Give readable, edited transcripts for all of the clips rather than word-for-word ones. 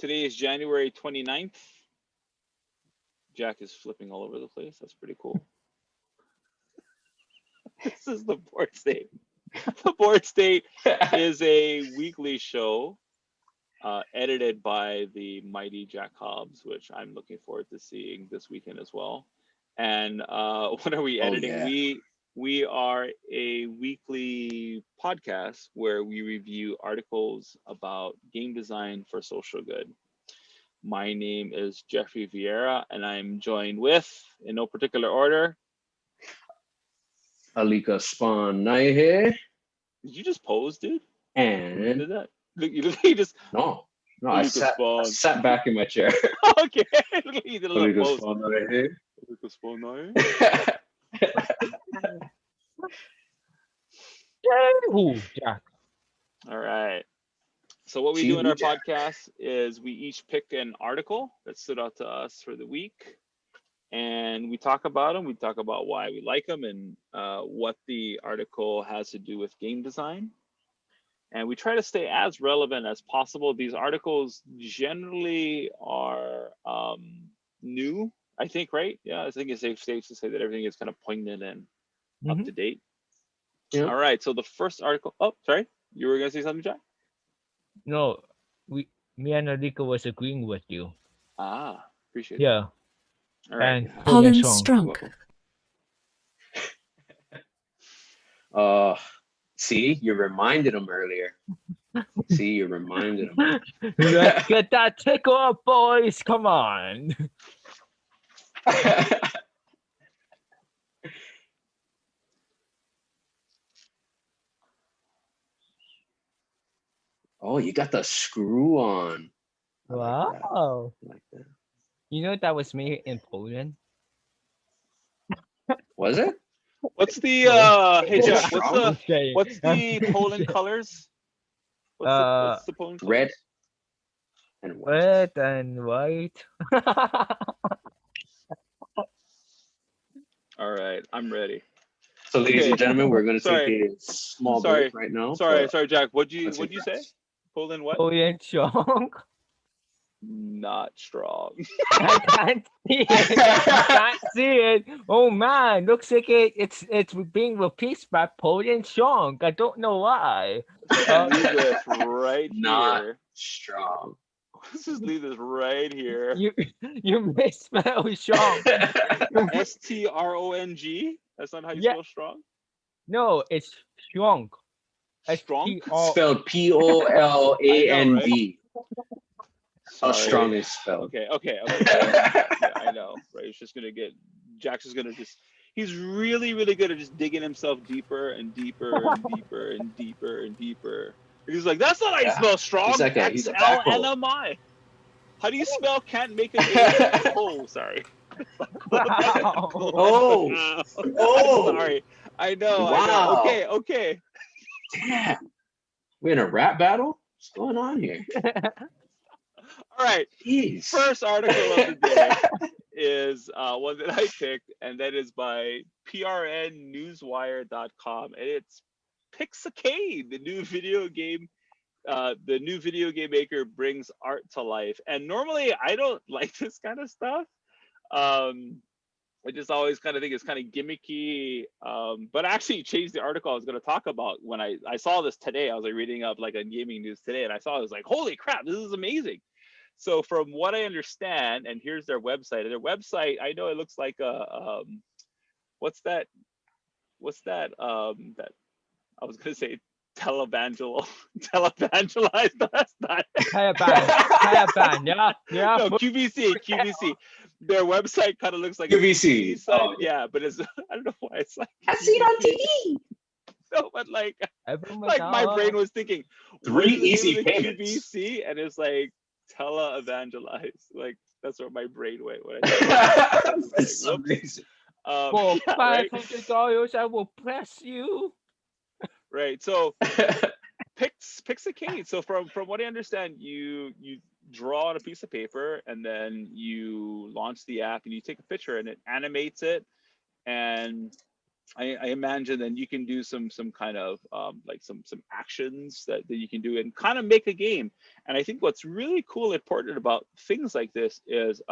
Today is January 29th. Jack is flipping all over the place. That's pretty cool. This is the Board State. The Board State is a weekly show edited by the mighty Jack Hobbes, which I'm looking forward to seeing this weekend as well. And what are we editing? Oh, yeah. We are a weekly podcast where we review articles about game design for social good. My name is Jeffrey Vierra, and I'm joined with, in no particular order, Alika Spawn Naihe. Did you just pose, dude? And You did that? You just no, I Alika sat back in my chair. okay. You did a little Alika pose. Spawn Naihe. Alika Spawn Naihe. Jack. All right. So what we do in our podcast is we each pick an article that stood out to us for the week, and we talk about them. We talk about why we like them and what the article has to do with game design. And we try to stay as relevant as possible. These articles generally are new, I think, right? Yeah, I think it's safe to say that everything is kind of poignant and up to date. Yeah. All right, so the first article, oh, sorry, you were gonna say something, Jack? No, me and Alika was agreeing with you. Ah, appreciate it. Yeah. All right. And Pollen strong. Strunk. See, you reminded him earlier. See, you reminded him. Let's get that tickle up, boys. Come on. Oh, you got the screw on. I like that. Wow. I like that. You know that was made in Poland? Was it? What's the hey Jack, what's the Poland colors? What's the Poland colors? Red and white. Red and white. All right, I'm ready. So, ladies Okay. and gentlemen, we're going to Sorry. take a small Sorry. break right now. Sorry, for- Jack. What'd you Let's say? Poland what? Poland strong. Not strong. I can't see it. I can't see it. Oh man, looks like it's being replaced by Poland strong. I don't know why. Leave this right Not here. strong. Let's just leave this right here. You misspelled strong. STRONG? That's not how you Yeah. spell strong? No, it's strong. Strong? Spelled POLAND. How Sorry. strong is spelled. Okay. Yeah, I know, right? It's just gonna get Jack's just gonna he's really, really good at just digging himself deeper and deeper and deeper and deeper and deeper. And he's like, that's not how you spell strong. He's like he's a black hole. XLNMI. How do you spell can't make a baby? Oh, sorry. Wow. Oh. Oh. Sorry. I know. Wow. Okay. Damn. We're in a rap battle? What's going on here? All right. Jeez. First article of the day is one that I picked, and that is by prnnewswire.com, and it's Pixicade, the new video game. The new video game maker brings art to life, and normally I don't like this kind of stuff. I just always kind of think it's kind of gimmicky, but I actually changed the article I was going to talk about when I saw this today. I was like reading up like on gaming news today, and I saw it, I was like, holy crap, this is amazing. So from what I understand, and here's their website. Their website, I know it looks like a what's that? That I was gonna say televangelize. That's not. Taliban, yeah. No, QVC. Their website kind of looks like QVC. a site. Oh. Yeah, but it's I don't know why it's like. I see it on TV. No, but like my brain was thinking 3 easy payments. QVC, and it's like tele-evangelize. Like that's where my brain went when I That's amazing. For right? $500, I will press you. Right. So Pixicade. So from what I understand, you draw on a piece of paper and then you launch the app and you take a picture and it animates it and I imagine then you can do some kind of like some actions that you can do and kind of make a game. And I think what's really cool and important about things like this is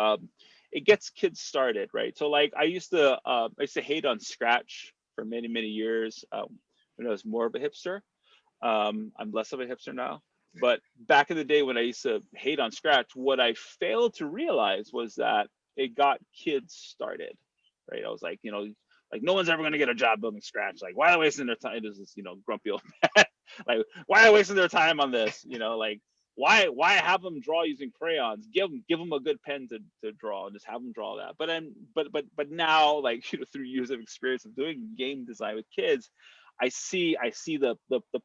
it gets kids started, right? So like I used to hate on Scratch for many years when I was more of a hipster. I'm less of a hipster now. But back in the day when I used to hate on Scratch, what I failed to realize was that it got kids started, right? I was like, like no one's ever going to get a job building Scratch. Like, why are they wasting their time? This is, grumpy old man. Like, why are they wasting their time on this? Like, why have them draw using crayons? Give them a good pen to draw and just have them draw that. But now, like, through years of experience of doing game design with kids, I see the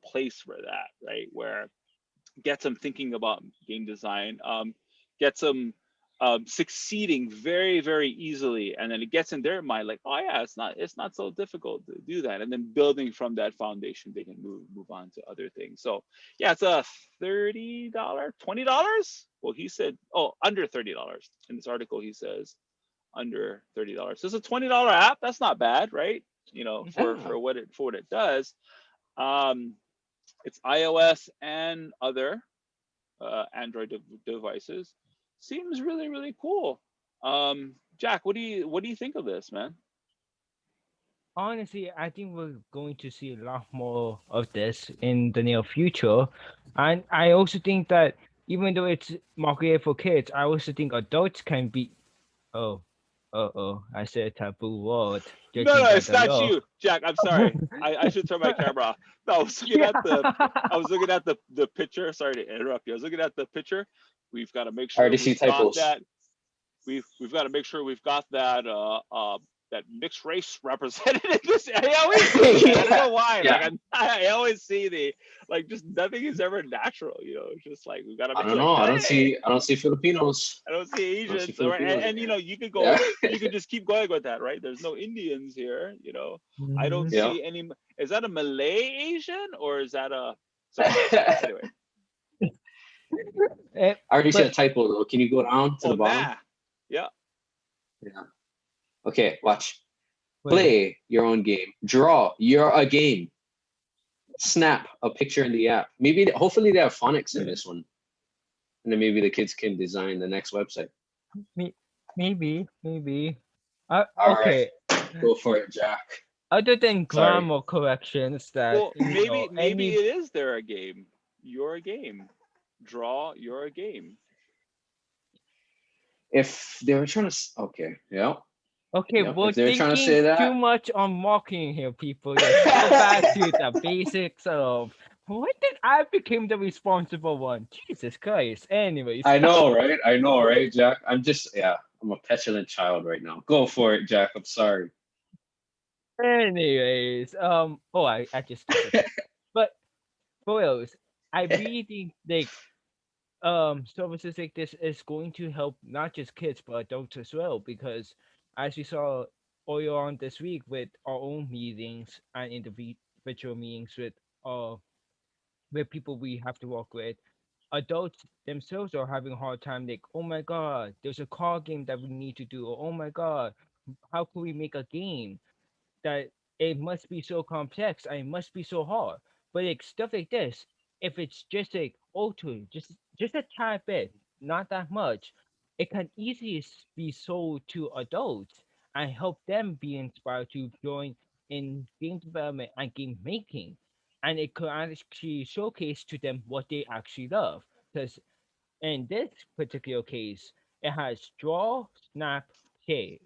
place for that, right? Where gets them thinking about game design, gets them succeeding very easily, and then it gets in their mind like, oh yeah, it's not so difficult to do that, and then building from that foundation, they can move on to other things. So yeah, it's a $30, $20. Well, he said, oh, under $30 in this article. He says under $30. So it's a $20 app. That's not bad, right? For what it does. It's iOS and other Android devices. Seems really cool. Jack, what do you think of this, man? Honestly, I think we're going to see a lot more of this in the near future. And I also think that even though it's marketed for kids, I also think adults can be. Oh, I said a taboo word. No, Judging by it's the not law. you, Jack. I'm sorry. I should turn my camera off. No, I was looking at the picture. Sorry to interrupt you. I was looking at the picture. We've got to make I sure already see we've got typos. that. We've got to make sure we've got that that mixed race represented in this. I always see that. I don't know why. Yeah. Like I always see the, like, just nothing is ever natural. It's just like we've got to I make don't like, know. hey, I don't see Filipinos. I don't see I don't see Asians, or Filipinos and in there. you could go, Yeah. you could just keep going with that, right? There's no Indians here. I don't Mhm. Yeah. see any. Is that a Malay Asian or is that a? Sorry. I Anyway. already see a But typo though. Can you go down to Oh, the bottom? nah. Yeah. Yeah. Okay, watch. wait, Play your own game. Draw a game. Snap a picture in the app. Maybe, hopefully, they have phonics in this one, and then maybe the kids can design the next website. maybe. All right, Okay. go for it, Jack. Other than Sorry. grammar corrections, that Well, maybe any. it is there a game. You're a game. Draw. You're a game. If they were trying to, okay, yeah, Okay, yep. we're If they're trying to thinking say too that, much on marketing here, people. Let's go back to the basics of when did I become the responsible one? Jesus Christ. Anyways, I know, right? I know, right, Jack? I'm a petulant child right now. Go for it, Jack. I'm sorry. oh, I just skipped a bit. But for else, I really think like services like this is going to help not just kids but adults as well, because as we saw earlier on this week with our own meetings and individual meetings uh with people we have to work with, adults themselves are having a hard time, like, oh my god, there's a car game that we need to do, or oh my god, how can we make a game that it must be so complex and it must be so hard. But like stuff like this, if it's just like altered, just a tad bit, not that much, it can easily be sold to adults and help them be inspired to join in game development and game making. And it could actually showcase to them what they actually love. Because in this particular case, it has draw, snap, play.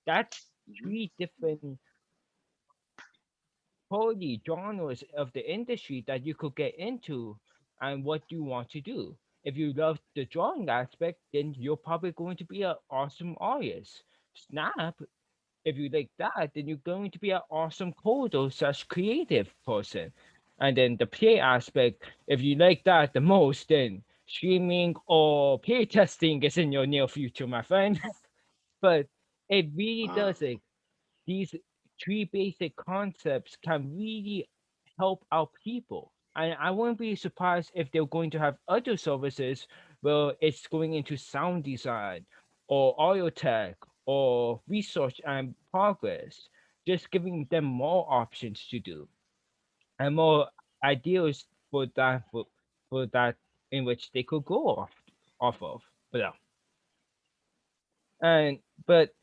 That's Mhm. three different totally genres of the industry that you could get into and what you want to do. If you love the drawing aspect, then you're probably going to be an awesome artist. Snap, if you like that, then you're going to be an awesome coder slash creative person. And then the play aspect, if you like that the most, then streaming or play testing is in your near future, my friend. But it really Uh, does like these three basic concepts can really help out people. And I wouldn't be surprised if they're going to have other services where it's going into sound design or audio tech or research and progress. just giving them more options to do and more ideas for that in which they could go off of. But and but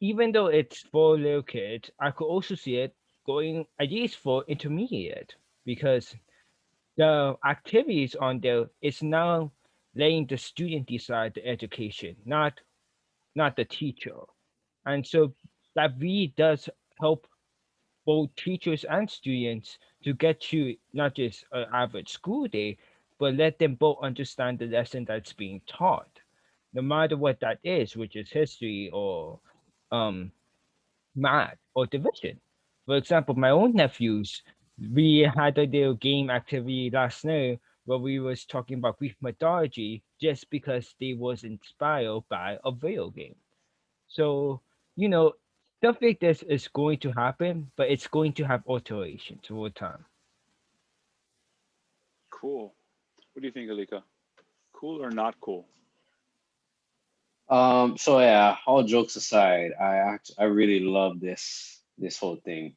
even though it's for little kids, I could also see it going at least for intermediate because the activities on there is now letting the student decide the education, not the teacher. And so that really does help both teachers and students to get to not just an average school day, but let them both understand the lesson that's being taught, no matter what that is, which is history or um, math or division. For example, my own nephews, we had a little game activity last night where we was talking about Greek mythology just because they was inspired by a video game. So, you know, stuff like this is going to happen, but it's going to have alterations over time. Cool. What do you think, Alika? Cool or not cool? So yeah, all jokes aside, I really love this whole thing.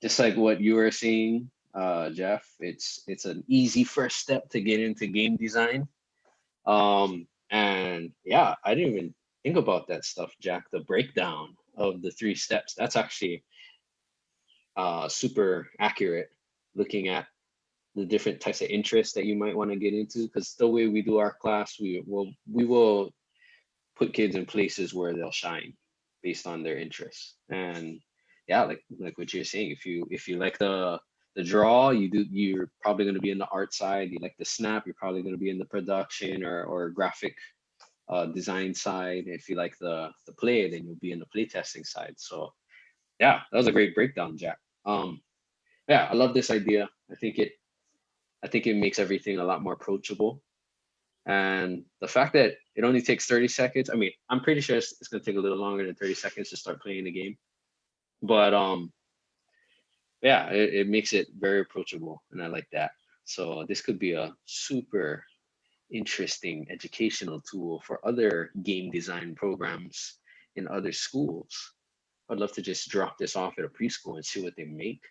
Just like what you were saying, Jeff, it's an easy first step to get into game design. And yeah, I didn't even think about that stuff, Jack. The breakdown of the 3 steps. That's actually super accurate. Looking at the different types of interests that you might want to get into, because the way we do our class, we will put kids in places where they'll shine based on their interests. And yeah, like what you're saying, if you like the draw, you're probably going to be in the art side. You like the snap, you're probably going to be in the production or graphic design side. If you like the play, then you'll be in the play testing side. So yeah, that was a great breakdown, Jack. Yeah, I love this idea. I think it makes everything a lot more approachable. And the fact that it only takes 30 seconds, I mean, I'm pretty sure it's going to take a little longer than 30 seconds to start playing the game. But yeah, it makes it very approachable. And I like that. So this could be a super interesting educational tool for other game design programs in other schools. I'd love to just drop this off at a preschool and see what they make.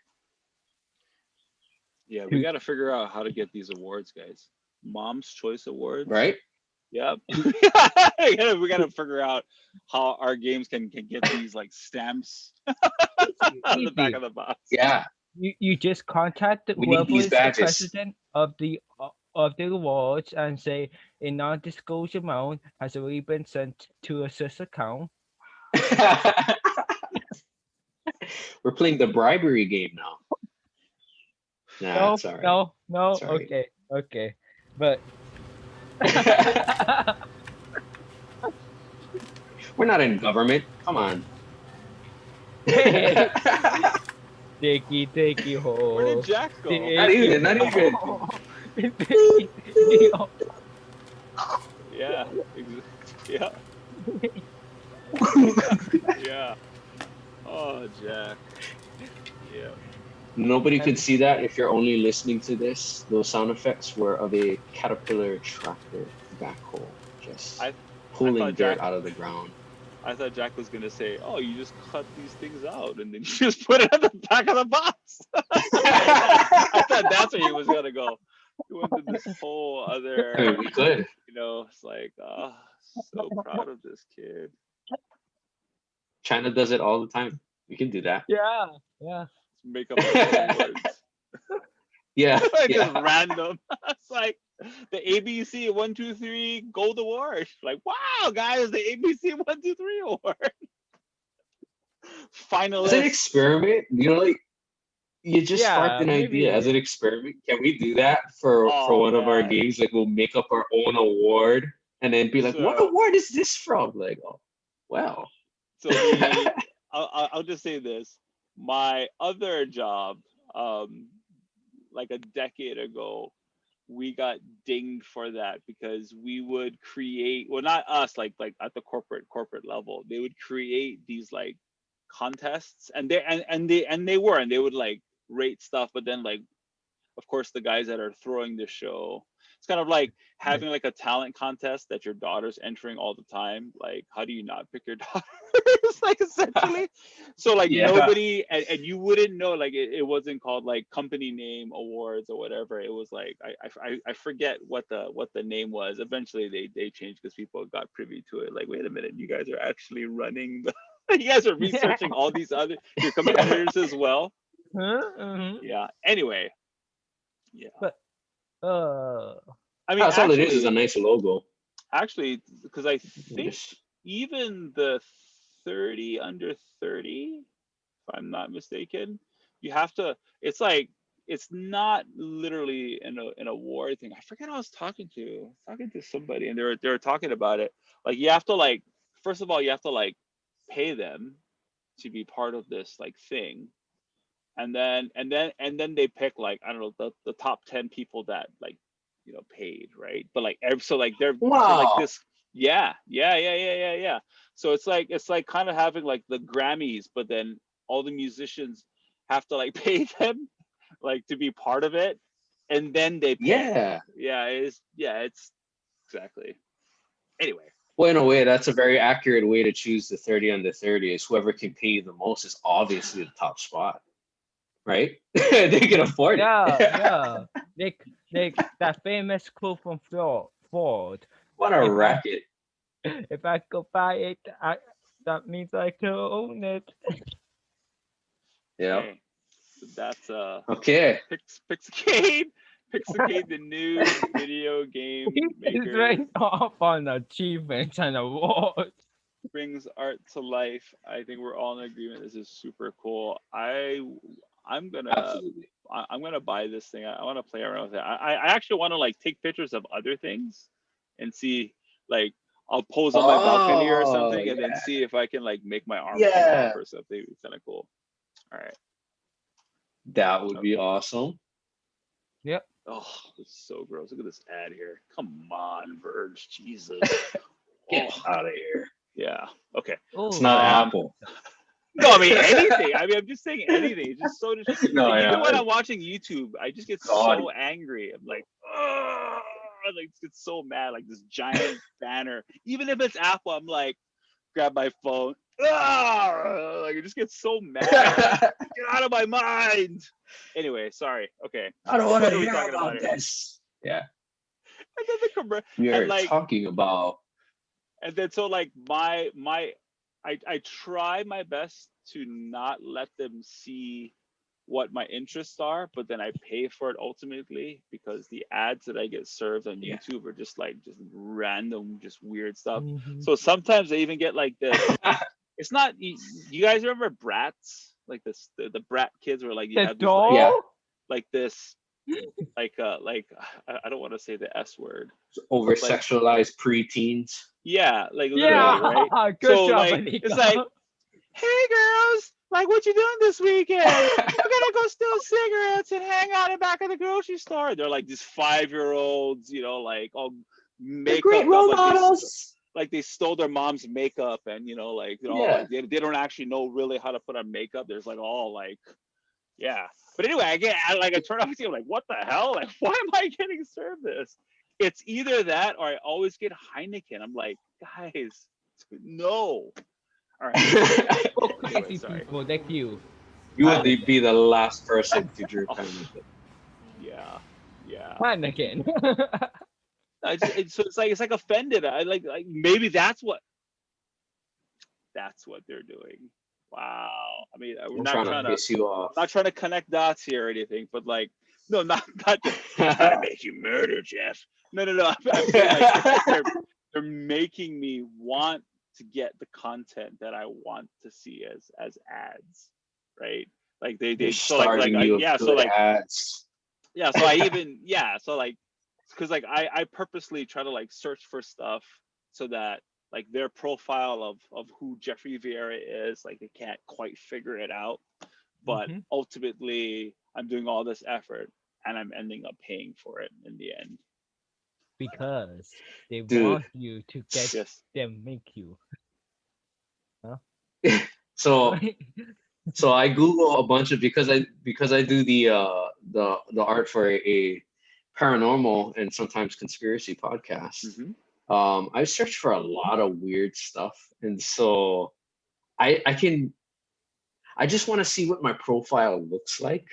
Yeah, we got to figure out how to get these awards, guys. Mom's Choice Awards. Right? Yep. we gotta figure out how our games can get these like stamps on the back of the box. Yeah. You just contact We need whoever these is the badges. president of the awards and say a non-disclosure amount has already been sent to a sis account. We're playing the bribery game now. Nah, No, it's all right. no, It's all right. okay, but We're not in government. Come on. hey, takey ho. Where did Jack go? Not even. Yeah. Yeah. Yeah. Oh, Jack. Yeah. Nobody could see that if you're only listening to this. Those sound effects were of a caterpillar tractor backhoe just pulling dirt out of the ground. I thought Jack was gonna say, "Oh, you just cut these things out and then you just put it at the back of the box." I thought that's where he was gonna go. He went to this whole other. I mean, we could. It's like, oh, so proud of this kid. China does it all the time. We can do that. Yeah. Let's make up our words. Yeah. Just random. It's like the ABC 1, 2, 3 Gold Award. Like, wow, guys, the ABC 1, 2, 3 Award. Finalist. As an experiment, you just sparked an idea as an experiment. Can we do that for one of our games? Like, we'll make up our own award and then be like, what award is this from? Like, oh, well. So I'll just say this. My other job, like a decade ago, we got dinged for that because we would create, well, not us, like at the corporate level, they would create these like contests and they would like rate stuff, but then like, of course, the guys that are throwing the show. It's kind of like having like a talent contest that your daughter's entering all the time. Like, how do you not pick your daughter? It's like essentially. So like nobody, and you wouldn't know, like it wasn't called like company name awards or whatever. It was like I forget what the name was. Eventually they changed because people got privy to it. Like, wait a minute, you guys are actually running the you guys are researching all these other your competitors as well. Yeah. Anyway. Yeah. But I mean, That's all it is a nice logo. Actually, because I think even the 30 under 30, if I'm not mistaken, you have to. It's like it's not literally an award thing. I forget who I was talking to somebody, and they were talking about it. Like you have to like first of all you have to like pay them to be part of this like thing, and then they pick like I don't know the top 10 people that like paid, right? But like so like they're so like this yeah. So it's like kind of having like the Grammys, but then all the musicians have to like pay them like to be part of it, and then they pay. It's exactly. Anyway. Well, in a way, that's a very accurate way to choose the 30 under 30 is whoever can pay you the most is obviously the top spot. Right? They can afford it. Yeah. They that famous quote from Ford. What a racket. If I go buy it, that means I can own it. Yeah. Okay. So that's okay. Pixicade, the new video game maker. It's right off on achievements and awards. Brings art to life. I think we're all in agreement. This is super cool. I'm gonna buy this thing. I want to play around with it. I actually want to like take pictures of other things and see like I'll pose on my balcony or something and then see if I can like make my arm come off or something. It's kind of cool. All right. That would be awesome. Yep. Oh, it's so gross. Look at this ad here. Come on, Verge. Jesus. Get out of here. Yeah. Okay. It's not Apple. No, I mean anything. I mean, I'm just saying anything. It's just so disrespectful. Even when I'm watching YouTube, I just get so angry. I'm like, oh, like it's so mad. Like this giant banner. Even if it's Apple, I'm like, grab my phone. Ah! Like it just gets so mad. Get out of my mind. Anyway, sorry. Okay. I don't want to hear about this. Yeah. And then the commercial. We're like, talking about. And then so like I try my best to not let them see what my interests are, but then I pay for it ultimately because the ads that I get served on YouTube are just random, just weird stuff. So sometimes I even get like this. It's not. You guys remember Bratz? Like this, the Brat kids were like you have this like this. Like I don't want to say the S word. Over sexualized preteens. Yeah, like literally, right? Good so job, like Alika. it's like, hey girls, like what you doing this weekend? We're gonna go steal cigarettes and hang out in back of the grocery store. They're like these 5-year-olds, like all makeup. Great role models. Like they stole their mom's makeup and like like they don't actually know really how to put on makeup. There's like all like. Yeah, but anyway, I turn off and see. I'm like, what the hell? Like, why am I getting served this? It's either that or I always get Heineken. I'm like, guys, no. All right. Crazy people, like you. You would be the last person to drink Heineken. Yeah. Heineken. So it's like offended. I like maybe that's what they're doing. Wow. I mean, we're not trying to piss you off. Not trying to connect dots here or anything, but like, no, not just trying to make you murder, Jeff. No. I'm saying like they're making me want to get the content that I want to see as ads, right? Like they so like ads. Yeah, so I even so like because like I purposely try to like search for stuff so that like their profile of who Jeffrey Vierra is, like they can't quite figure it out. But ultimately, I'm doing all this effort and I'm ending up paying for it in the end. Because they want you to get them make you. Huh? So I Google a bunch of because I do the art for a paranormal and sometimes conspiracy podcast, I searched for a lot of weird stuff, and so I just want to see what my profile looks like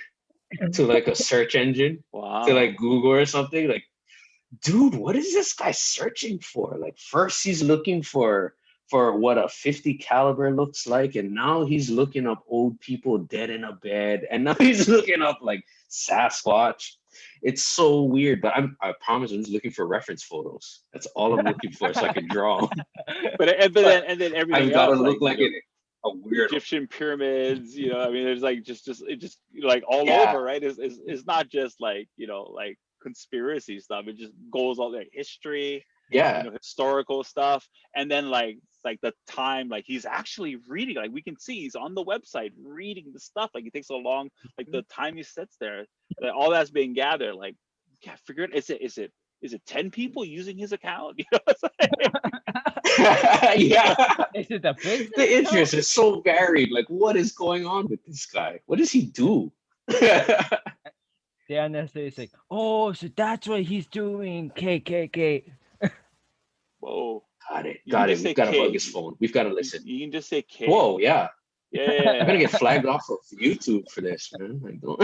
to like a search engine, to like Google or something. Like, dude, what is this guy searching for? Like, first he's looking for what a 50 caliber looks like, and now he's looking up old people dead in a bed, and now he's looking up like Sasquatch. It's so weird, but I promise I'm just looking for reference photos. That's all I'm looking for, so I can draw. but then everything I've got to else, look like, like a weirdo. Egyptian pyramids, I mean, there's like just like all over, right? It's not just like, like conspiracy stuff. It just goes all like history, historical stuff, and then like the time, like he's actually reading, like we can see he's on the website reading the stuff, like it takes so long, like the time he sits there, like, all that's being gathered, like, yeah, figure it. Is it 10 people using his account? It's like, yeah. Is it a business? The interest is so varied. Like, what is going on with this guy? What does he do? The answer is like, oh, so that's what he's doing. KKK. Whoa. Got it. We've got to bug his phone. We've got to listen. You can just say K. Whoa, yeah. Yeah. I'm gonna get flagged off of YouTube for this, man. Like, don't.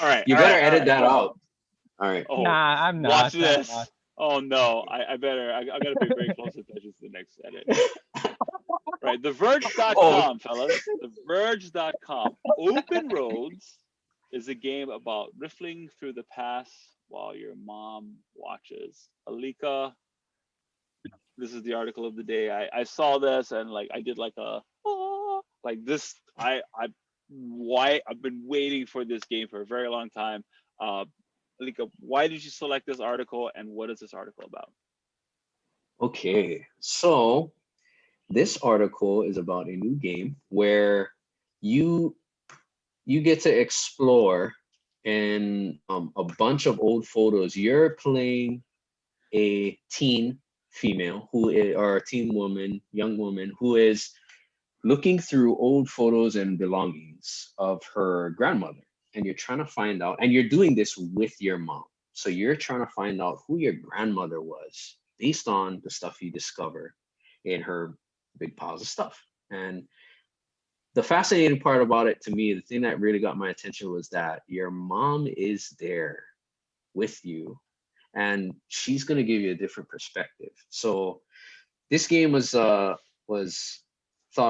All right. You better edit that out. All right. Oh, nah, I'm not. Watch this. Oh no, I better. I gotta pay very close attention to the next edit. Right, TheVerge.com, fellas. TheVerge.com. Open Roads is a game about riffling through the past while your mom watches. Alika, this is the article of the day. I saw this and like I did like a like this. I've been waiting for this game for a very long time. Alika, why did you select this article, and what is this article about? Okay, so this article is about a new game where you get to explore in a bunch of old photos. You're playing a teen female or a teen woman, young woman who is looking through old photos and belongings of her grandmother. And you're trying to find out, and you're doing this with your mom. So you're trying to find out who your grandmother was based on the stuff you discover in her big piles of stuff. And the fascinating part about it to me, the thing that really got my attention was that your mom is there with you and she's going to give you a different perspective. So this game was thought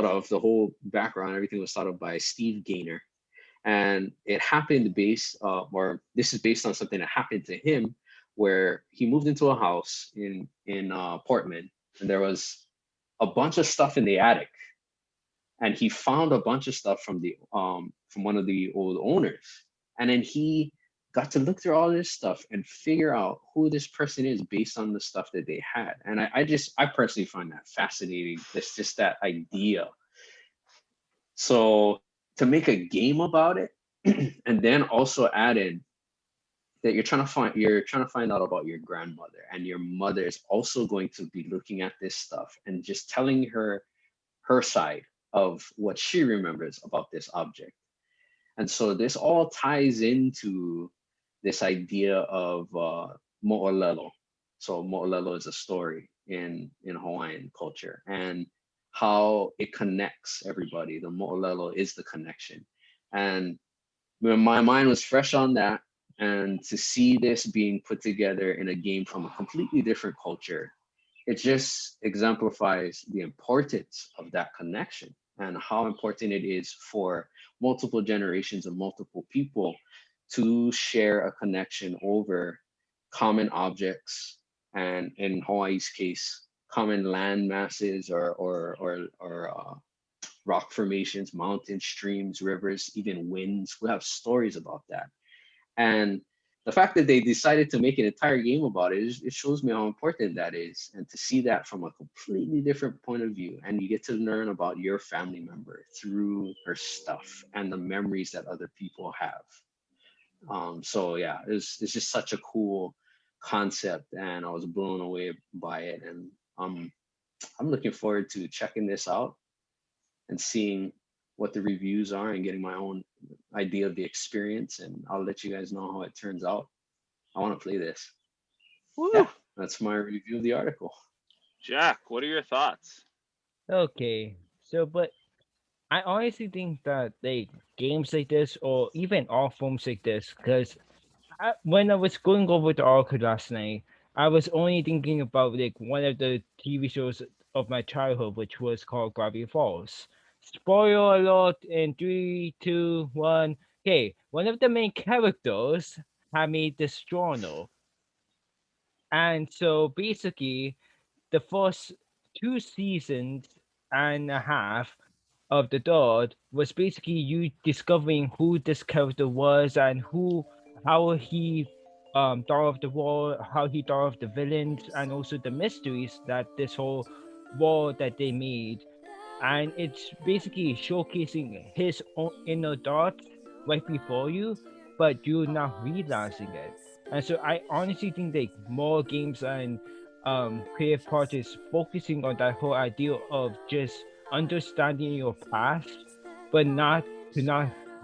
of, the whole background, everything was thought of by Steve Gaynor. And it happened or this is based on something that happened to him, where he moved into a house in Portland, and there was a bunch of stuff in the attic, and he found a bunch of stuff from one of the old owners, and then he got to look through all this stuff and figure out who this person is based on the stuff that they had. And I personally find that fascinating. It's just that idea. So to make a game about it, and then also add in that you're trying to find out about your grandmother, and your mother is also going to be looking at this stuff and just telling her side of what she remembers about this object. And so this all ties into this idea of mo'olelo. So mo'olelo is a story in Hawaiian culture, and how it connects everybody. The mo'olelo is the connection. And my mind was fresh on that, and to see this being put together in a game from a completely different culture, it just exemplifies the importance of that connection and how important it is for multiple generations of multiple people to share a connection over common objects, and in Hawaii's case, common land masses or rock formations, mountains, streams, rivers, even winds. We have stories about that. And the fact that they decided to make an entire game about it shows me how important that is. And to see that from a completely different point of view, and you get to learn about your family member through her stuff and the memories that other people have. So yeah, it's just such a cool concept, and I was blown away by it. And I'm looking forward to checking this out and seeing what the reviews are and getting my own idea of the experience, and I'll let you guys know how it turns out. I want to play this. Woo. Yeah, that's my review of the article. Jack, what are your thoughts? Okay. So, but I honestly think that like games like this, or even art forms like this, because when I was going over the article last night, I was only thinking about like one of the TV shows of my childhood, which was called Gravity Falls. Spoiler alert in 3, 2, 1. Okay, one of the main characters had made this journal, and so basically, the first 2 seasons and a half of the Dot was basically you discovering who this character was and how he thought of the world, how he thought of the villains, and also the mysteries that this whole world that they made. And it's basically showcasing his own inner thoughts right before you, but you're not realizing it. And so I honestly think that more games and creative projects focusing on that whole idea of just understanding your past, but not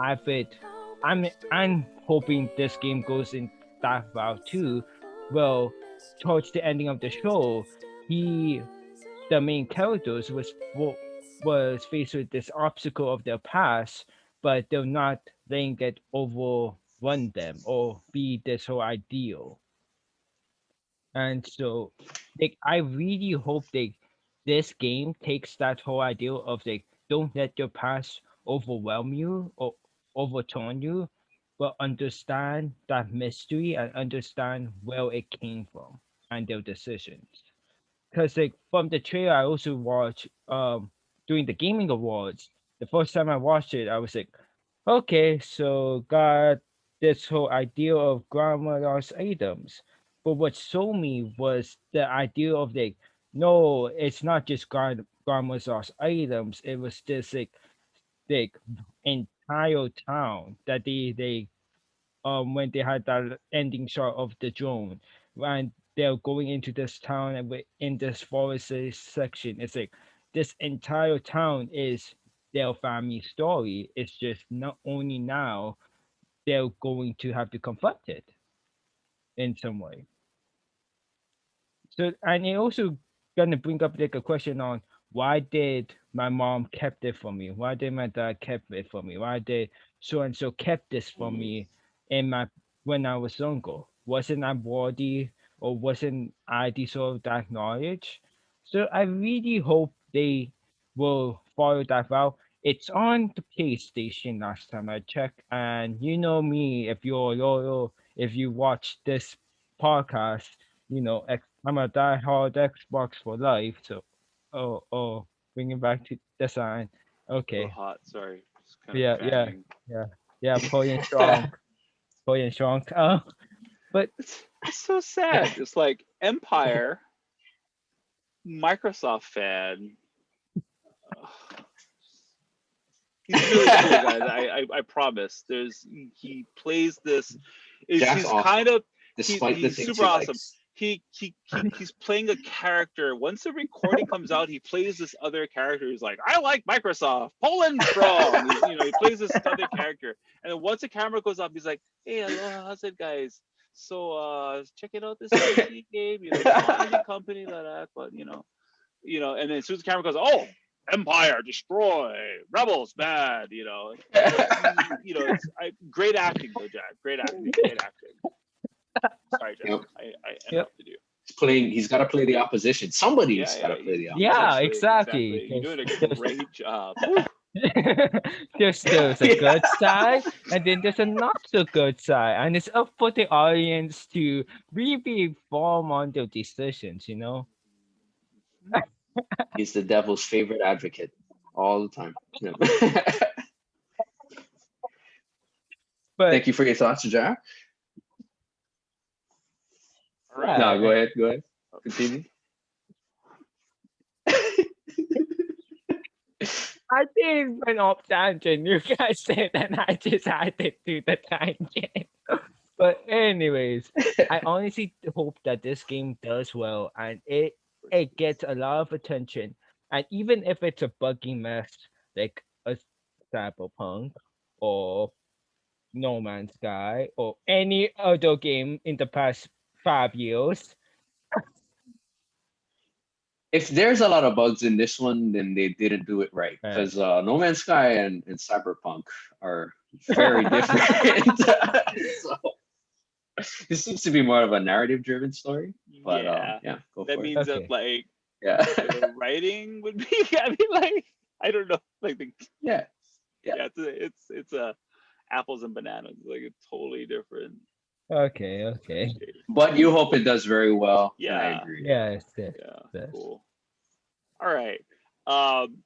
have it. I'm hoping this game goes in that route too. Well, towards the ending of the show, he the main characters was faced with this obstacle of their past, but they're not letting it overrun them or be this whole ideal. And so, like, I really hope this game takes that whole idea of like, don't let your past overwhelm you or overturn you, but understand that mystery and understand where it came from and their decisions. Because like from the trailer I also watched during the gaming awards, the first time I watched it, I was like, okay, so got this whole idea of grandmother's items. But what sold me was the idea of like, no, it's not just grandmother's items. It was this like entire town that they when they had that ending shot of the drone and they're going into this town and in this forest section. It's like this entire town is their family story. It's just not only now they're going to have to confront it in some way. So and it also gonna bring up like a question on why did my mom kept it from me? Why did my dad kept it from me? Why did so and so kept this from me in my when I was younger? Wasn't I worthy or wasn't I deserve that knowledge? So I really hope they will follow that route. It's on the PlayStation last time I checked, and you know me, if you're loyal, if you watch this podcast, I'm a diehard Xbox for life. So, bring it back to the sign. A little Okay. hot, sorry. Just kind of Yeah, yeah, fanning. yeah, yeah. Pulling strong. But It's so sad. It's like Empire, Microsoft fan. Ugh. He's really cool, guys. I promise. He plays this. Jack's He's awesome, kind of despite the he's things super he awesome. likes. He's playing a character. Once the recording comes out, he plays this other character. He's like, I like Microsoft, Poland strong. He plays this other character. And then once the camera goes up, he's like, hey, aloha, how's it, guys? So checking out this PC game. It's not any company like that, but and then as soon as the camera goes, oh, Empire destroy, rebels bad. It's great acting though, Jack. Great acting. Sorry, Jack. Yep. I yep. interrupted you. He's got to play the opposition. Somebody's got to play the Yeah, opposition. exactly. You're doing a There's, great job. there's a good side, and then there's a not so good side, and it's up for the audience to really inform on their decisions. He's the devil's favorite advocate all the time. Yep. But Thank you for your thoughts, Jack. All right. No, go ahead. Continue. I didn't went off tangent. You guys said, and I just had to do the tangent. But anyways, I honestly hope that this game does well and it gets a lot of attention. And even if it's a buggy mess like a cyberpunk or No Man's Sky or any other game in the past 5 years. If there's a lot of bugs in this one, then they didn't do it right. Uh, Because No Man's Sky and Cyberpunk are very different. So this seems to be more of a narrative-driven story. But Yeah, yeah, go that for it. means that okay. like Yeah. the writing would be. I mean, like I don't know, like the Yeah. Yeah. yeah, it's a apples and bananas, like a totally different. Okay. Okay. But you hope it does very well, and I Yeah, agree. Yes. Yes. yeah, Yes. cool. All right. Um,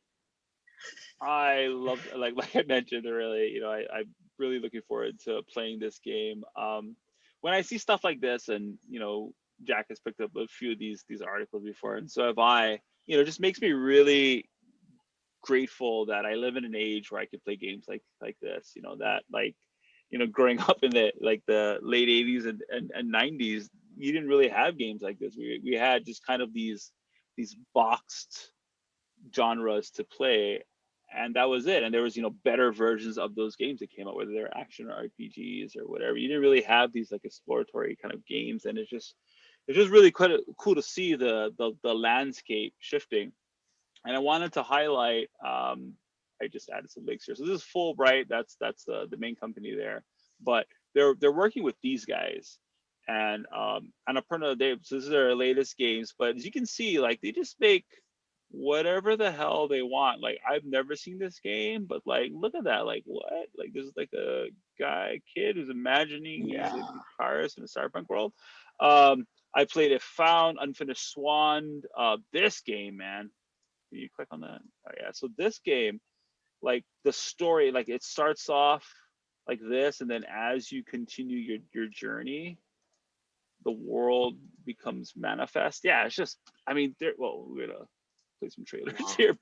I love like I mentioned earlier, I'm really looking forward to playing this game. When I see stuff like this, and Jack has picked up a few of these articles before, and so have I. It just makes me really grateful that I live in an age where I can play games like this. That growing up in the late '80s and '90s, you didn't really have games like this. We had just kind of these boxed genres to play, and that was it. And there was better versions of those games that came out, whether they're action or RPGs or whatever. You didn't really have these like exploratory kind of games, and it's just really quite cool to see the landscape shifting. And I wanted to highlight. I just added some links here. So this is Fulbright. That's the main company there, but they're working with these guys, and Annapurna. So this is their latest games. But as you can see, like they just make whatever the hell they want. Like I've never seen this game, but like look at that. Like what? Like this is like a kid who's imagining these Yeah. like, cars in a cyberpunk world. Um, I played a Found Unfinished Swan. This game, man. Can you click on that? Oh yeah. So this game, like the story, like it starts off like this, and then as you continue your journey, the world becomes manifest. Yeah, it's just, I mean, we're gonna play some trailers Wow. here.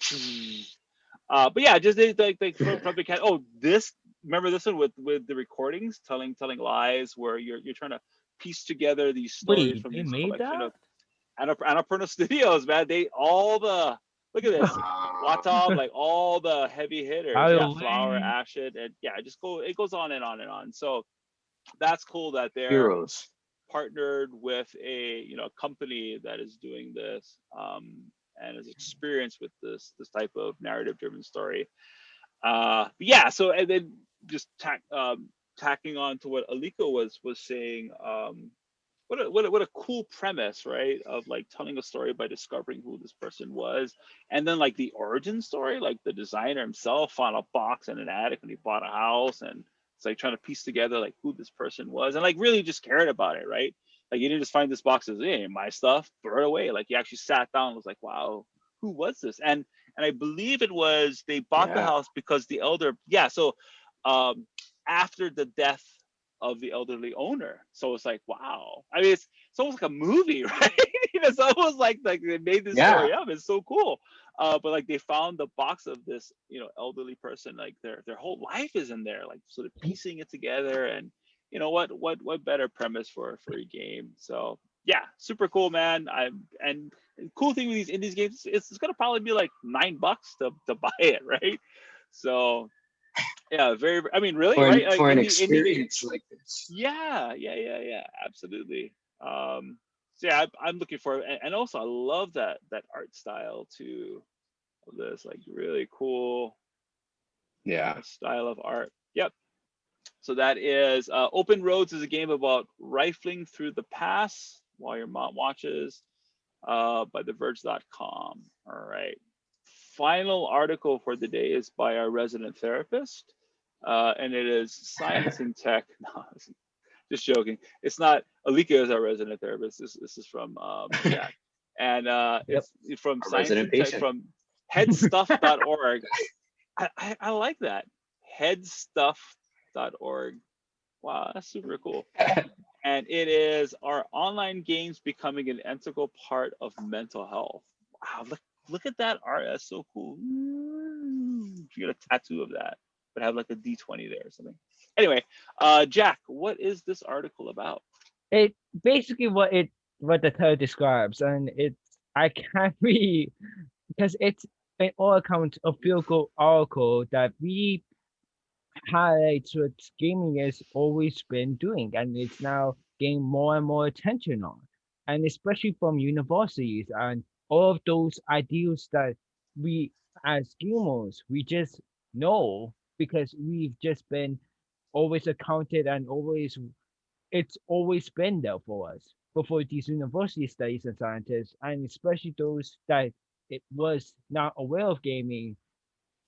But yeah, just like from the cat. Oh, this remember this one with the recordings, telling lies, where you're trying to piece together these stories Wait, from they these made collection that? of Annapurna Studios, man. They all the look at this. Wow. Watov, like all the heavy hitters, yeah, Flower, Halloween. Acid, and yeah, it goes on and on and on. So that's cool that they're Heroes. partnered with a company that is doing this, and is experienced with this type of narrative driven story. But yeah, so and then just tacking on to what Alika was saying. What a cool premise, right? Of like telling a story by discovering who this person was, and then like the origin story, like the designer himself found a box in an attic when he bought a house, and it's like trying to piece together like who this person was, and like really just cared about it, right? Like you didn't just find this box as hey, my stuff, throw it away. Like you actually sat down and was like, wow, who was this? And I believe it was they bought the Yeah. house because the elder, yeah. So um, after the death of the elderly owner. So it's like, wow. I mean, it's almost like a movie, right? It's almost like they made this Yeah. story up. It's so cool. But like they found the box of this, elderly person, like their whole life is in there, like sort of piecing it together. And what better premise for a game? So yeah, super cool, man. And cool thing with these indies games, it's gonna probably be like $9 to buy it, right? So yeah, I mean, really, For right? Like an indie game. experience like this. Yeah, absolutely. So yeah, I'm looking for it, and also I love that art style too. Of this like really cool Yeah. style of art. Yep. So that is Open Roads is a game about rifling through the past while your mom watches. By TheVerge.com. All right. Final article for the day is by our resident therapist, and it is Science and Tech. No, just joking. It's not. Alika is our resident therapist. This is from Jack, and Yep. it's from A Science resident and Tech patient. from headstuff.org. I like that. Headstuff.org. Wow, that's super cool. And it is our online games becoming an integral part of mental health. Wow, look at that art. That's so cool. You get a tattoo of that, but have like a D20 there or something. Anyway, Jack, what is this article about? It basically what the title describes, and it's I can't read because it's an all account a feel good article that we highlights what gaming has always been doing, and it's now getting more and more attention on, and especially from universities and all of those ideals that we as gamers we just know because we've just been always accounted and always it's always been there for us. But for these university studies and scientists, and especially those that it was not aware of gaming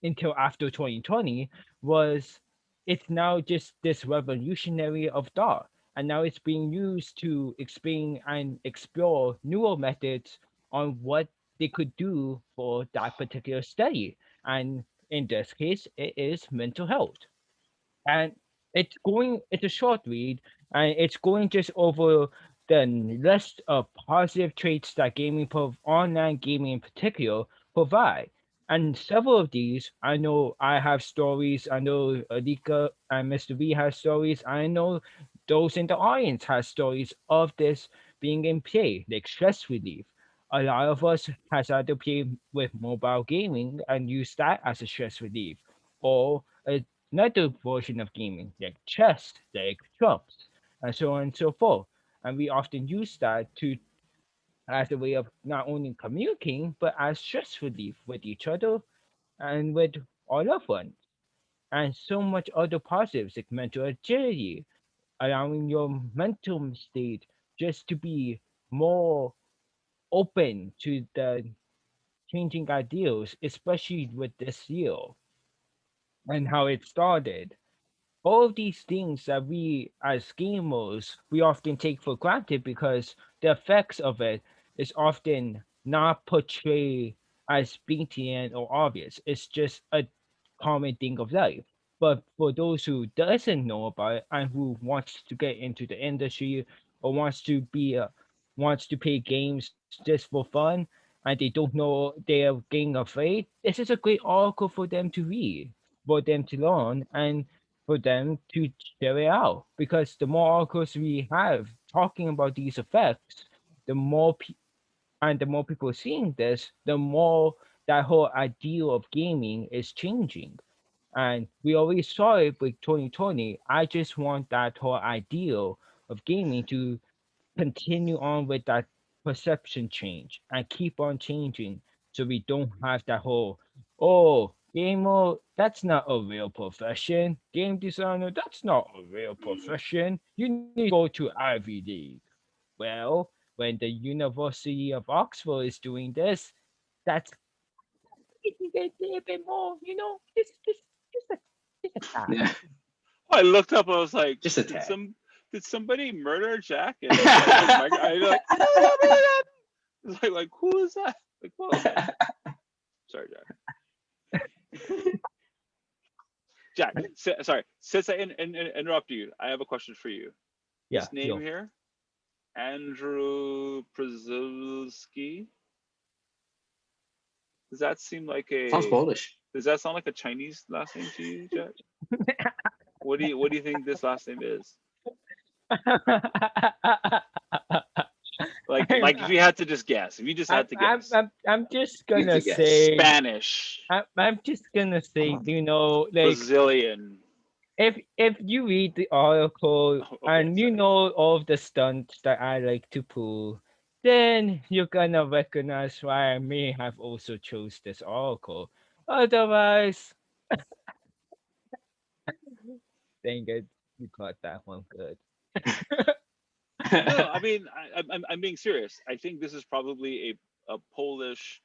until after 2020 was it's now just this revolutionary of thought and now it's being used to explain and explore newer methods on what they could do for that particular study and in this case it is mental health and it's a short read and it's going just over the list of positive traits that online gaming in particular provide. And several of these, I know I have stories. I know Alika and Mr.V have stories. I know those in the audience have stories of this being in play, like stress relief. A lot of us has either played with mobile gaming and used that as a stress relief, or another version of gaming, like chess, like trumps, and so on and so forth. And we often use that to as a way of not only communicating, but as stress relief with each other and with our loved ones. And so much other positives like mental agility, allowing your mental state just to be more open to the changing ideals, especially with this year and how it started. All of these things that we as gamers we often take for granted because the effects of it is often not portrayed as blatant or obvious. It's just a common thing of life. But for those who doesn't know about it and who wants to get into the industry or wants to play games just for fun and they don't know they're getting afraid, this is a great article for them to read, for them to learn and for them to share it out because the more articles we have talking about these effects, the the more people seeing this, the more that whole ideal of gaming is changing. And we already saw it with 2020. I just want that whole ideal of gaming to continue on with that perception change and keep on changing so we don't have that whole oh gamer that's not a real profession, game designer that's not a real profession, you need to go to Ivy League. Well, when the University of Oxford is doing this, that's making it a little bit more, just a tad. Yeah, I looked up. I was like, just a did tad. somebody murder Jack and put his mic? I like, oh my god! It's like who is that? Like, whoa, man. Sorry, Jack. Sorry. Since I interrupt you, I have a question for you. Yeah, This name yo. here, Andrew Przylski. Does that seem like Sounds a? Polish. Does that sound like a Chinese last name to you, Jack? What do you think this last name is? Like if you had to just guess, if you just had to guess, I'm just You have gonna to guess. say Spanish, I'm just gonna say, like Brazilian. if you read the article Oh, okay, and you sorry. know all of the stunts that I like to pull, then you're gonna recognize why I may have also chose this article. Otherwise, dang it, you got that one good. No, I mean I'm being serious. I think this is probably a Polish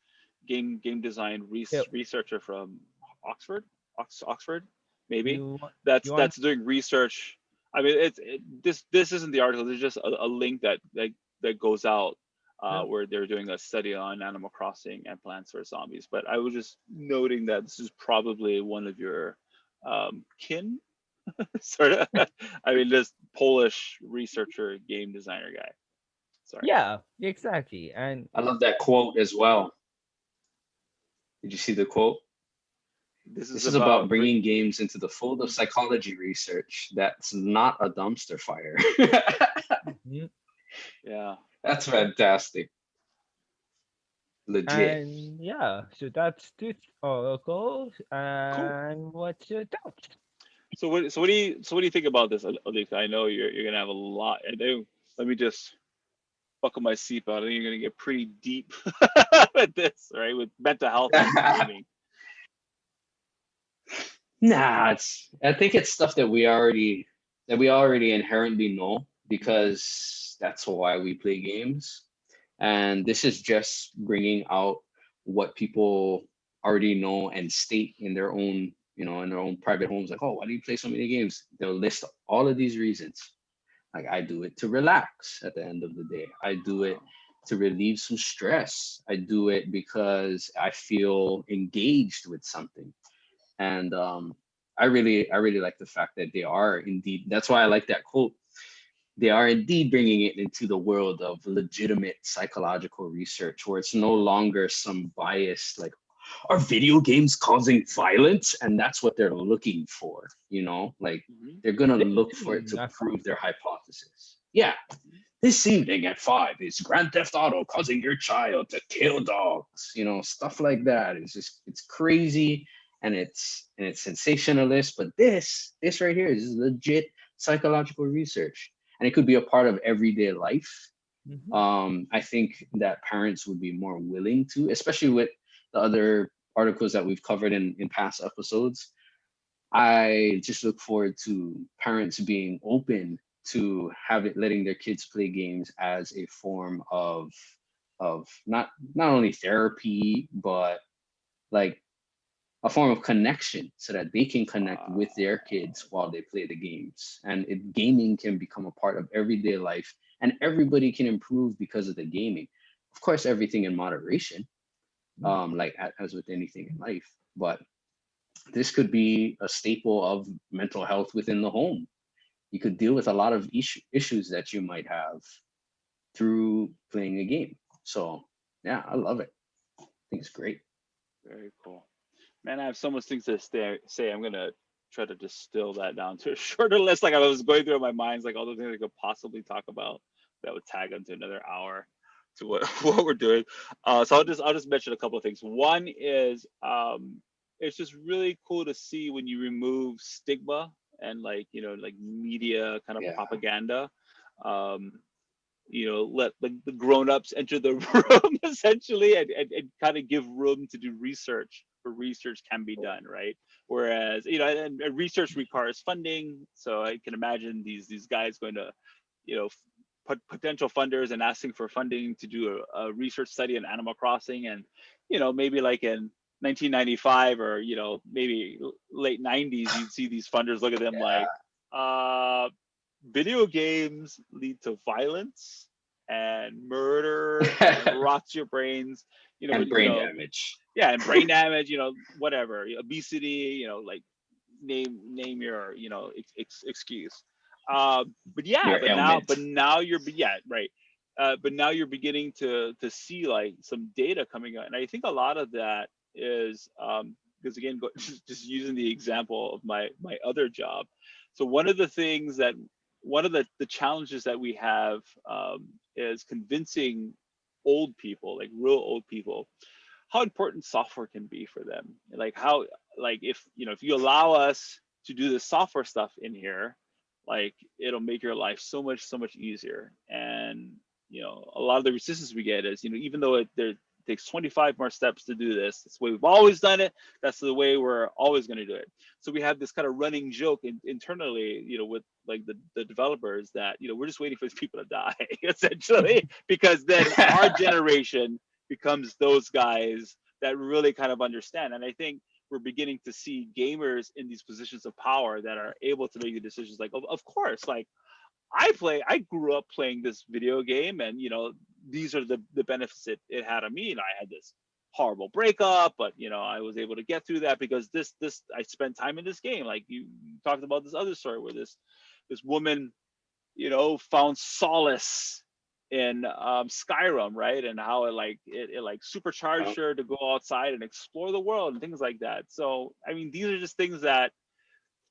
game design Yep. researcher from Oxford, Oxford, maybe You want that's doing research. I mean, this isn't the article. There's just a link that goes out yep. where they're doing a study on Animal Crossing and Plants vs Zombies. But I was just noting that this is probably one of your kin, sort of. I mean, this Polish researcher, game designer guy. Sorry. Yeah, exactly. And I love that quote as well. Did you see the quote? This is This is about about bringing games into the fold of psychology research that's not a dumpster fire. mhm. yeah. That's fantastic. Legit. And yeah, so that's this article. Cool. And what's your thoughts? So what do you think about this, Alika? I know you're gonna have a lot. Let me just buckle my seatbelt. I think you're gonna get pretty deep with this, right? With mental health and gaming. Nah, I think it's stuff that we already inherently know, because that's why we play games. And this is just bringing out what people already know and state in their own, in their own private homes. Like, oh, why do you play so many games? They'll list all of these reasons. Like, I do it to relax at the end of the day. I do it to relieve some stress. I do it because I feel engaged with something. And I really like the fact that they are indeed. That's why I like that quote. They are indeed bringing it into the world of legitimate psychological research, where it's no longer some bias like, are video games causing violence? And that's what they're looking for, like they're gonna look for it to prove their hypothesis. Yeah. This evening at 5 is Grand Theft Auto causing your child to kill dogs. Stuff like that. It's crazy, and it's sensationalist. But this right here is legit psychological research, and it could be a part of everyday life. I think that parents would be more willing to, especially with the other articles that we've covered in past episodes. I just look forward to parents being open to letting their kids play games as a form of not only therapy, but like a form of connection, so that they can connect with their kids while they play the games. And gaming can become a part of everyday life, and everybody can improve because of the gaming. Of course, everything in moderation, like as with anything in life. But this could be a staple of mental health within the home. You could deal with a lot of issues that you might have through playing a game. So yeah, I love it. I think it's great. Very cool. Man, I have so much things to say. I'm gonna try to distill that down to a shorter list. Like I was going through my mind, like all the things I could possibly talk about that would tag into another hour to what what we're doing. So I'll just mention a couple of things. One is it's just really cool to see when you remove stigma and like like media kind of propaganda. Let the grown-ups enter the room essentially, and kind of give room to do research where research can be done, right? Whereas and research requires funding, so I can imagine these guys going to potential funders and asking for funding to do a research study on Animal Crossing, and maybe like in 1995 or maybe late 90s, you'd see these funders look at them like video games lead to violence and murder and rots your brains, and brain damage. Yeah, and brain damage, whatever, obesity, like name your excuse. But yeah, but now you're right. But now you're beginning to see like some data coming out, and I think a lot of that is because again, just using the example of my other job. So one of the challenges that we have is convincing old people, like real old people, how important software can be for them. Like how, like if you allow us to do the software stuff in here, like it'll make your life so much easier. And a lot of the resistance we get is even though there takes 25 more steps to do this, that's the way we've always done it, that's the way we're always going to do it. So we have this kind of running joke internally, with like the developers, that we're just waiting for these people to die essentially, because then our generation becomes those guys that really kind of understand. And I think we're beginning to see gamers in these positions of power that are able to make the decisions like, of course, like I grew up playing this video game, and these are the benefits it had on me. And I had this horrible breakup, but I was able to get through that because this I spent time in this game. Like you talked about this other story where this woman found solace in Skyrim, right? And how it like supercharged her to go outside and explore the world and things like that. So I mean, these are just things that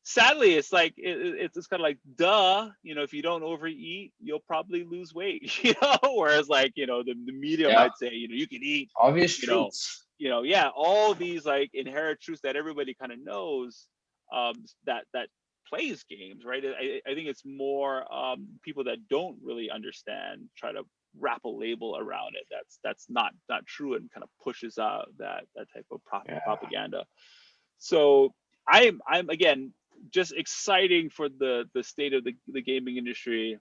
sadly it's like it's kind of like duh, if you don't overeat, you'll probably lose weight, whereas like the media might say you can eat obvious truths, yeah, all these like inherent truths that everybody kind of knows, that plays games, right? I think it's more people that don't really understand try to wrap a label around it. That's not true, and kind of pushes out that type of propaganda. So I'm again just exciting for the state of the gaming industry,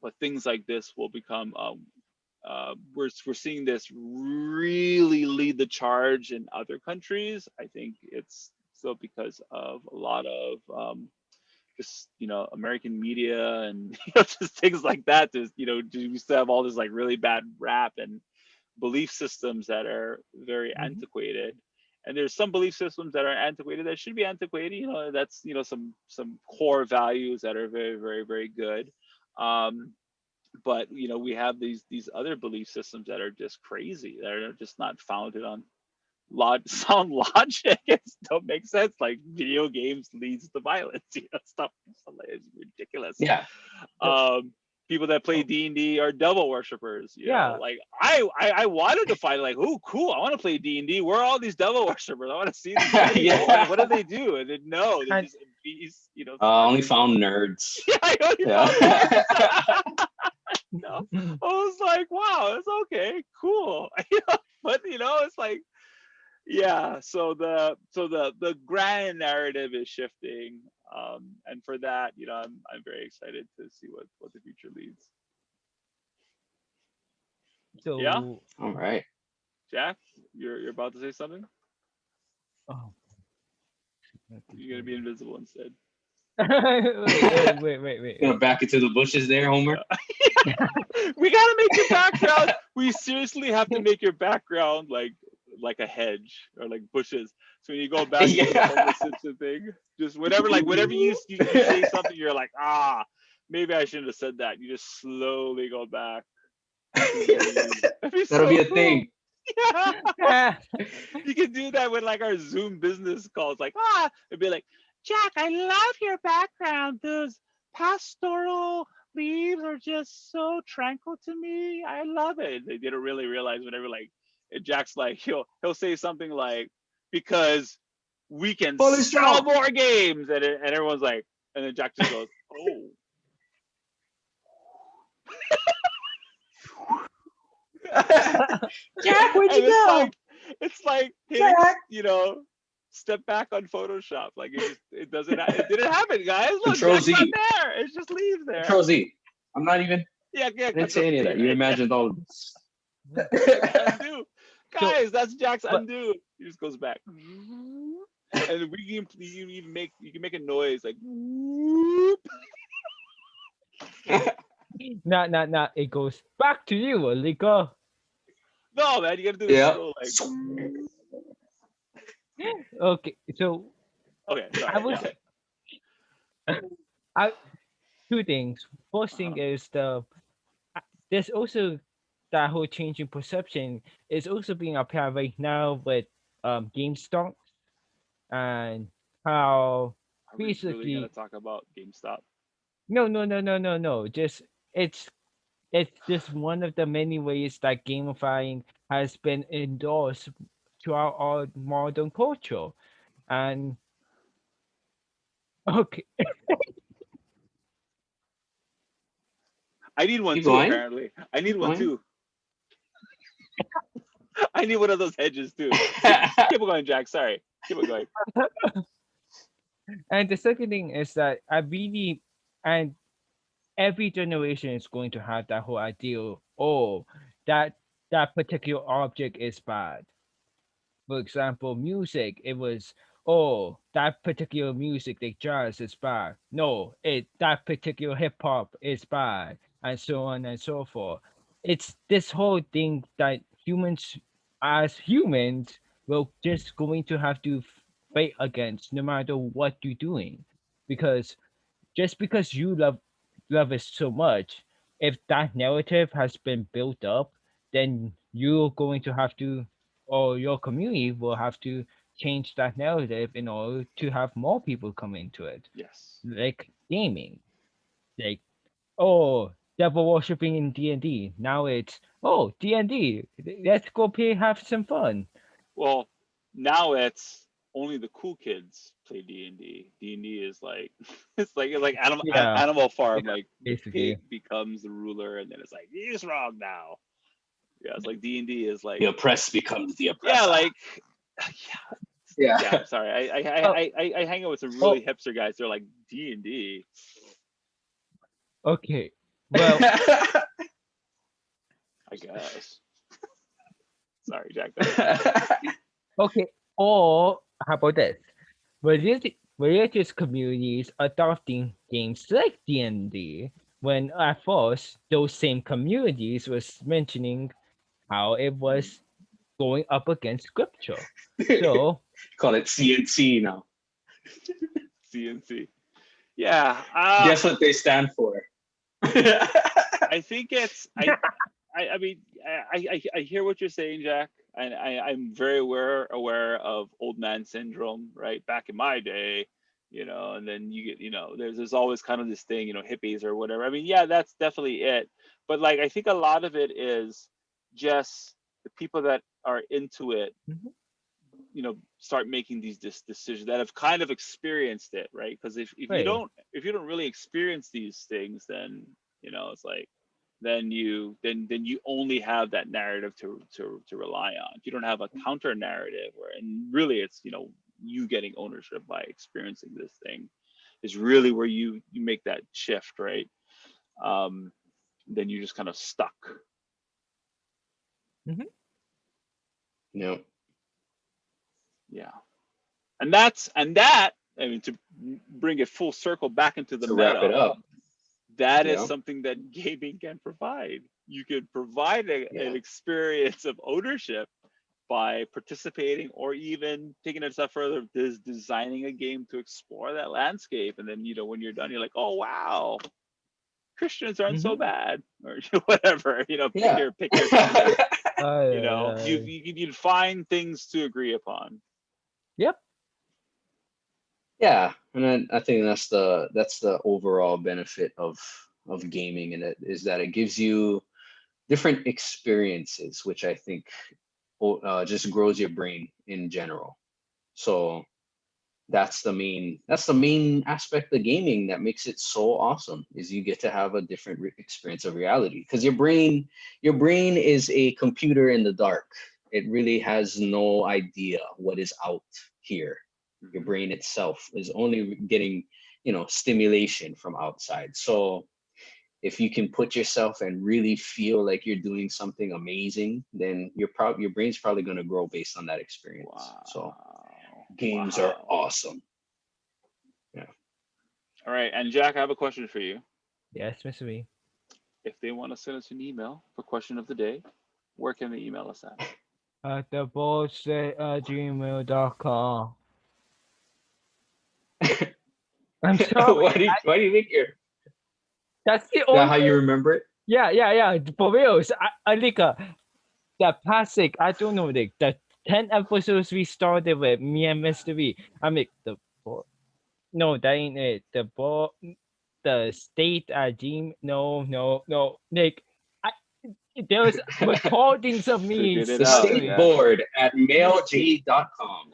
but things like this will become we're seeing this really lead the charge in other countries. I think it's still because of a lot of just American media and just things like that. Just we still have all this like really bad rap and belief systems that are very antiquated. And there's some belief systems that are antiquated that should be antiquated. That's some core values that are very, very, very good. But we have these other belief systems that are just crazy, that are just not founded on sound logic. It don't make sense. Like video games leads to violence, stuff is ridiculous. Yeah. People that play D&D are devil worshippers. Yeah. Like I wanted to find like, oh, cool, I want to play D&D. Where are all these devil worshippers? I want to see them. Yeah. What do they do? And then no, they just appease, only found nerds. Yeah, I only found nerds. No, I was like, wow, it's okay, cool. But it's like, yeah. So the grand narrative is shifting, and for that, I'm very excited to see what the future leads. So yeah. All right. Jack, you're about to say something. Oh. You're gonna be invisible instead. wait. Gonna back into the bushes there, Homer. Yeah. We gotta make your background. We seriously have to make your background like a hedge or like bushes. So when you go back to the Homer Simpson thing, just whenever you say something, you're like, maybe I shouldn't have said that. You just slowly go back. That'll be a thing. Yeah. You can do that with like our Zoom business calls. Like, it'd be like, Jack, I love your background. Those pastoral leaves are just so tranquil to me. I love it. They didn't really realize whenever like Jack's like he'll say something like, because we can sell more games, and everyone's like, and then Jack just goes, oh. Jack, where'd you go? It's like step back on Photoshop. Like it didn't happen, guys. Look, Control Z. Not there. It's just leaves there. Control Z. I'm not even. Yeah. I didn't say any of that. You imagined all of this. Undo. Guys, that's Jack's undo. He just goes back. And you can make a noise like whoop. Nah. It goes back to you, Alika. No, man, you gotta do this. Okay, so okay. Sorry, two things. First thing is there's also that whole changing perception is also being applied right now with GameStop and how Are we really gonna talk about GameStop? No. Just it's just one of the many ways that gamifying has been endorsed throughout our modern culture. And okay. I need one too, apparently. I need one too. I need one of those hedges too. Keep it going, Jack. Sorry. Keep it going. And the second thing is that and every generation is going to have that whole idea, that particular object is bad. For example, music, it was, that particular music, like jazz, is bad. No, that particular hip hop is bad, and so on and so forth. It's this whole thing that as humans, we're just going to have to fight against, no matter what you're doing, because just because you love it so much, if that narrative has been built up, then you're going to have to, or your community will have to change that narrative in order to have more people come into it. Yes. Like gaming, like devil worshipping in D&D. Now it's D&D. Let's go have some fun. Well, now it's only the cool kids play D&D. D&D is like it's like Yeah, Animal Farm. Like the basically. pig becomes the ruler, and then it's like he's wrong now. Yeah, it's like D&D is like The oppressed becomes the yeah, oppressor. like Yeah. yeah. I'm sorry. I hang out with some really hipster guys. They're like D&D. Okay. Well, I guess. Sorry, Jack. Go ahead. okay. Or how about this? Religious communities adopting games like D&D when at first those same communities was mentioning how it was going up against scripture. So Call it CNC now. CNC. Yeah. Guess what they stand for? I think it's I mean I hear what you're saying, Jack, and I'm very aware of old man syndrome, right? Back in my day, and then you get, there's always kind of this thing, hippies or whatever. I mean, yeah, that's definitely it. But like I think a lot of it is just the people that are into it, Mhm. Start making these decisions that have kind of experienced it, right? Because if you Right. don't really experience these things, then it's like then you only have that narrative to rely on. You don't have a counter narrative and really it's you getting ownership by experiencing this thing is really where you make that shift, right? Then you're just kind of stuck. No. Yeah. And that, I mean, to bring it full circle back into the To meta, wrap it up, that is Yeah. something that gaming can provide. You can provide Yeah. an experience of ownership by participating or even taking it a step further, designing a game to explore that landscape. And then, when you're done, you're like, oh, wow, Christians aren't so bad, or whatever, Yeah. pick your topic. Uh, You'd find things to agree upon. Yep. Yeah, and then I think that's the overall benefit of gaming, and it is that it gives you different experiences, which I think just grows your brain in general. So that's the main aspect of gaming that makes it so awesome, is you get to have a different experience of reality, because your brain is a computer in the dark. It really has no idea what is out here. Your brain itself is only getting stimulation from outside. So if you can put yourself and really feel like you're doing something amazing, then your brain's probably going to grow based on that experience. Wow. So games are awesome. Yeah. All right, and Jack, I have a question for you. Yes, Mr.V. If they want to send us an email for question of the day, where can they email us at? theboardstate@gmail.com. I'm sorry. Why do you think That's the is only. that how you remember it? Yeah. For reals, Alika, the past I don't know, the 10 episodes we started with me and Mr.V. I mean no, that ain't it. The state no, Nick. There's recordings of me. Figured it The out, state yeah. board at mailg.com.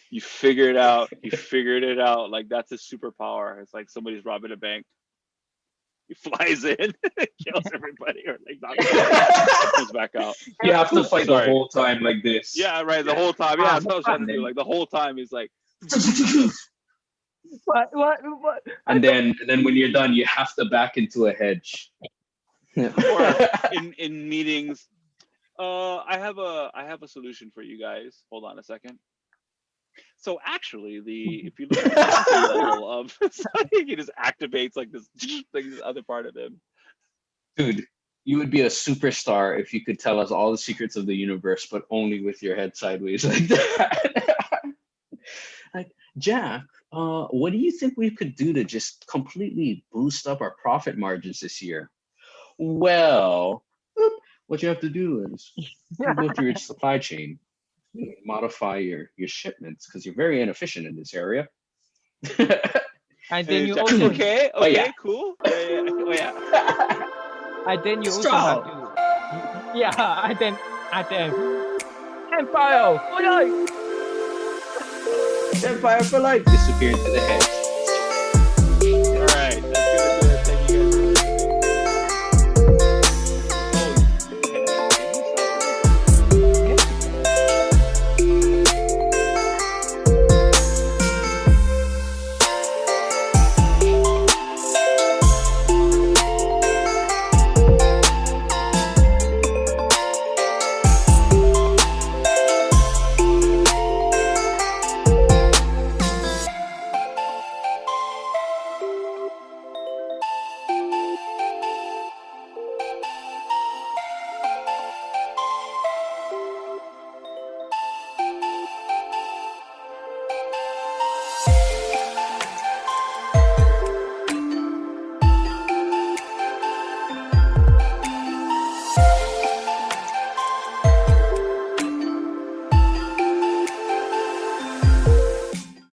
You figured it out. Like, that's a superpower. It's like somebody's robbing a bank. He flies in, kills everybody, or like comes back out. You have to fight the whole time like this. Yeah, right. The whole time. Yeah, that's what I was trying to do. Like the whole time, he's like. What? And then when you're done, you have to back into a hedge. Or in meetings, I have a solution for you guys. Hold on a second. So actually, if you look at the level of, he just activates like this other part of him. Dude, you would be a superstar if you could tell us all the secrets of the universe, but only with your head sideways like that. Like, Jack, what do you think we could do to just completely boost up our profit margins this year? Well, what you have to do is you go through your supply chain, modify your shipments, because you're very inefficient in this area. And then you Jack, also okay, yeah. cool. Yeah. And then you also have to and then Empire. Good night. Empire for life. Disappear into the hedge.